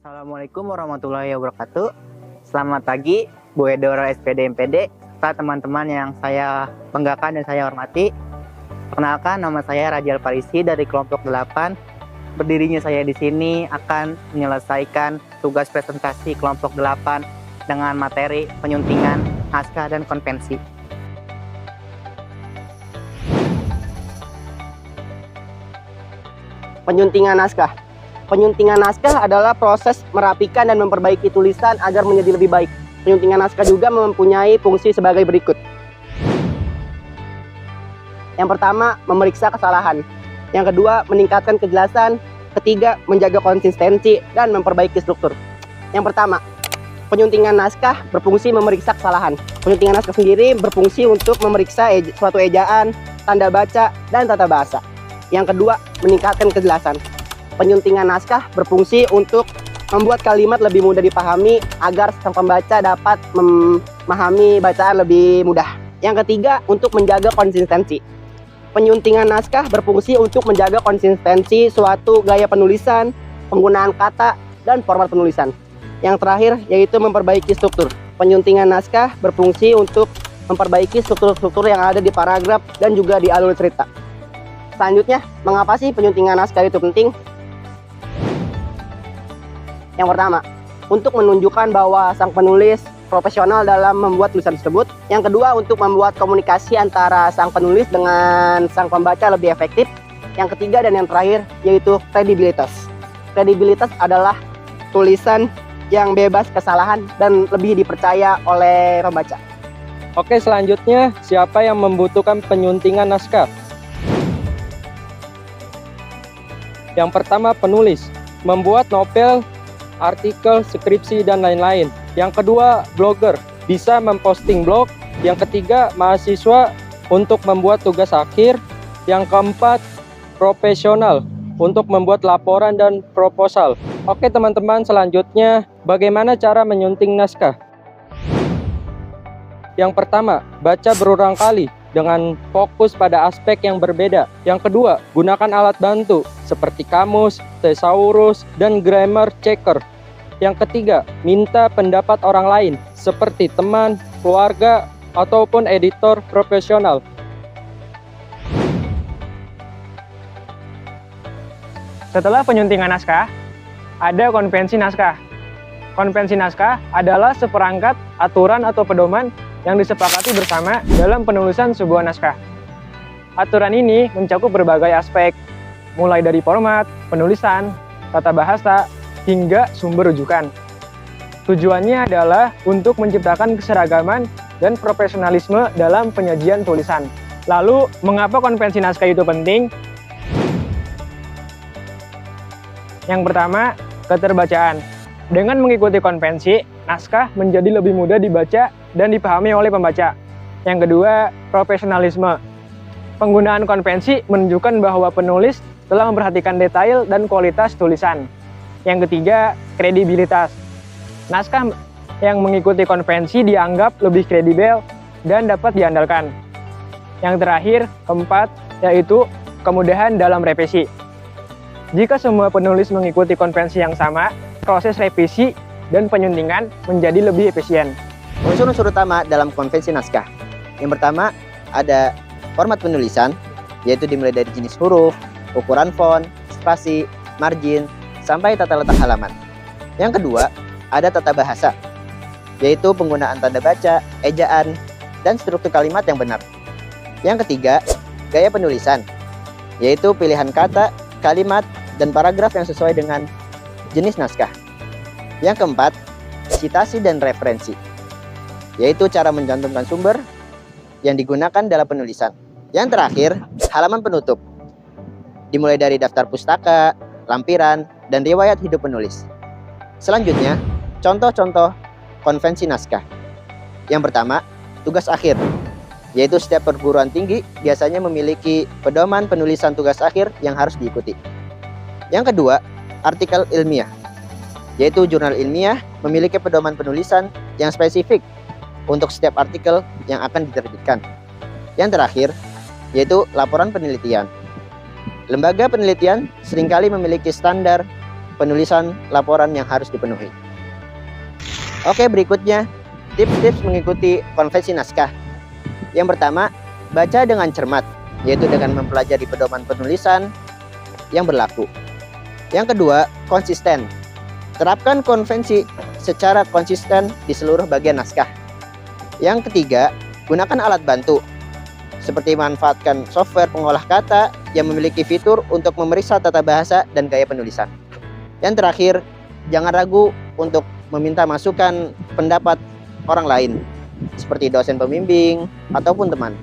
Assalamualaikum warahmatullahi wabarakatuh. Selamat pagi, Bu Edora SPD MPD, serta teman-teman yang saya banggakan dan saya hormati. Perkenalkan, nama saya Rajal Parisi dari kelompok 8. Berdirinya saya di sini akan menyelesaikan tugas presentasi kelompok 8 dengan materi penyuntingan, naskah, dan konvensi. Penyuntingan naskah. Penyuntingan naskah adalah proses merapikan dan memperbaiki tulisan agar menjadi lebih baik. Penyuntingan naskah juga mempunyai fungsi sebagai berikut. Yang pertama, memeriksa kesalahan. Yang kedua, meningkatkan kejelasan. Ketiga, menjaga konsistensi dan memperbaiki struktur. Yang pertama, penyuntingan naskah berfungsi memeriksa kesalahan. Penyuntingan naskah sendiri berfungsi untuk memeriksa suatu ejaan, tanda baca, dan tata bahasa. Yang kedua, meningkatkan kejelasan. Penyuntingan naskah berfungsi untuk membuat kalimat lebih mudah dipahami agar sang pembaca dapat memahami bacaan lebih mudah. Yang ketiga, untuk menjaga konsistensi. Penyuntingan naskah berfungsi untuk menjaga konsistensi suatu gaya penulisan, penggunaan kata, dan format penulisan. Yang terakhir, yaitu memperbaiki struktur. Penyuntingan naskah berfungsi untuk memperbaiki struktur-struktur yang ada di paragraf dan juga di alur cerita. Selanjutnya, mengapa sih penyuntingan naskah itu penting? Yang pertama, untuk menunjukkan bahwa sang penulis profesional dalam membuat tulisan tersebut. Yang kedua, untuk membuat komunikasi antara sang penulis dengan sang pembaca lebih efektif. Yang ketiga dan yang terakhir, yaitu kredibilitas. Kredibilitas adalah tulisan yang bebas kesalahan dan lebih dipercaya oleh pembaca. Oke, selanjutnya siapa yang membutuhkan penyuntingan naskah? Yang pertama, penulis, membuat novel, artikel, skripsi, dan lain-lain. Yang kedua, blogger, bisa memposting blog. Yang ketiga, mahasiswa untuk membuat tugas akhir. Yang keempat, profesional untuk membuat laporan dan proposal. Oke teman-teman, selanjutnya bagaimana cara menyunting naskah? Yang pertama, baca berulang kali dengan fokus pada aspek yang berbeda. Yang kedua, gunakan alat bantu seperti kamus, thesaurus, dan grammar checker. Yang ketiga, minta pendapat orang lain seperti teman, keluarga, ataupun editor profesional. Setelah penyuntingan naskah, ada konvensi naskah. Konvensi naskah adalah seperangkat aturan atau pedoman yang disepakati bersama dalam penulisan sebuah naskah. Aturan ini mencakup berbagai aspek, mulai dari format, penulisan, tata bahasa, hingga sumber rujukan. Tujuannya adalah untuk menciptakan keseragaman dan profesionalisme dalam penyajian tulisan. Lalu, mengapa konvensi naskah itu penting? Yang pertama, keterbacaan. Dengan mengikuti konvensi, naskah menjadi lebih mudah dibaca dan dipahami oleh pembaca. Yang kedua, profesionalisme. Penggunaan konvensi menunjukkan bahwa penulis telah memperhatikan detail dan kualitas tulisan. Yang ketiga, kredibilitas. Naskah yang mengikuti konvensi dianggap lebih kredibel dan dapat diandalkan. Yang terakhir, keempat, yaitu kemudahan dalam revisi. Jika semua penulis mengikuti konvensi yang sama, proses revisi dan penyuntingan menjadi lebih efisien. Unsur-unsur utama dalam konvensi naskah. Yang pertama, ada format penulisan, yaitu dimulai dari jenis huruf, ukuran font, spasi, margin, sampai tata letak halaman. Yang kedua, ada tata bahasa, yaitu penggunaan tanda baca, ejaan, dan struktur kalimat yang benar. Yang ketiga, gaya penulisan, yaitu pilihan kata, kalimat, dan paragraf yang sesuai dengan jenis naskah. Yang keempat, citasi dan referensi, yaitu cara mencantumkan sumber yang digunakan dalam penulisan. Yang terakhir, halaman penutup, dimulai dari daftar pustaka, lampiran, dan riwayat hidup penulis. Selanjutnya, contoh-contoh konvensi naskah. Yang pertama, tugas akhir, yaitu setiap perguruan tinggi biasanya memiliki pedoman penulisan tugas akhir yang harus diikuti. Yang kedua, artikel ilmiah, yaitu jurnal ilmiah memiliki pedoman penulisan yang spesifik untuk setiap artikel yang akan diterbitkan. Yang terakhir, yaitu laporan penelitian. Lembaga penelitian seringkali memiliki standar penulisan laporan yang harus dipenuhi. Oke, berikutnya tips-tips mengikuti konvensi naskah. Yang pertama, baca dengan cermat, yaitu dengan mempelajari pedoman penulisan yang berlaku. Yang kedua, konsisten. Terapkan konvensi secara konsisten di seluruh bagian naskah. Yang ketiga, gunakan alat bantu, seperti manfaatkan software pengolah kata yang memiliki fitur untuk memeriksa tata bahasa dan gaya penulisan. Yang terakhir, jangan ragu untuk meminta masukan pendapat orang lain, seperti dosen pembimbing ataupun teman.